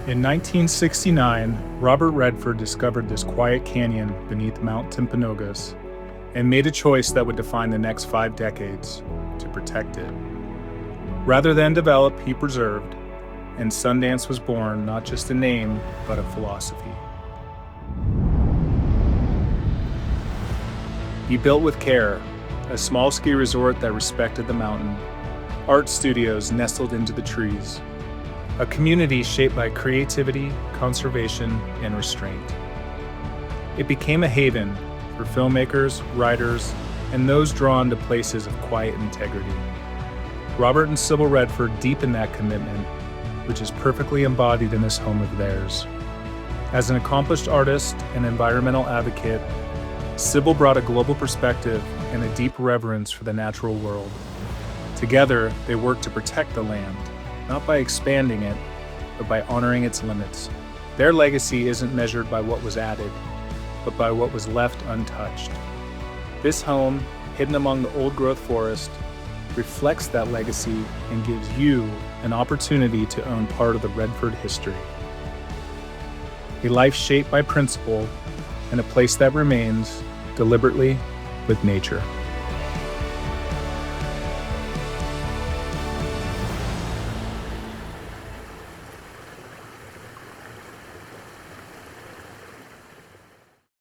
In 1969, Robert Redford discovered this quiet canyon beneath Mount Timpanogos and made a choice that would define the next 5 decades: to protect it. Rather than develop, he preserved, and Sundance was born not just a name, but a philosophy. He built with care, a small ski resort that respected the mountain, art studios nestled into the trees, a community shaped by creativity, conservation, and restraint. It became a haven for filmmakers, writers, and those drawn to places of quiet integrity. Robert and Sibylle Redford deepened that commitment, which is perfectly embodied in this home of theirs. As an accomplished artist and environmental advocate, Sibylle brought a global perspective and a deep reverence for the natural world. Together, they worked to protect the land, not by expanding it, but by honoring its limits. Their legacy isn't measured by what was added, but by what was left untouched. This home, hidden among the old-growth forest, reflects that legacy and gives you an opportunity to own part of the Redford history. A life shaped by principle and a place that remains deliberately with nature.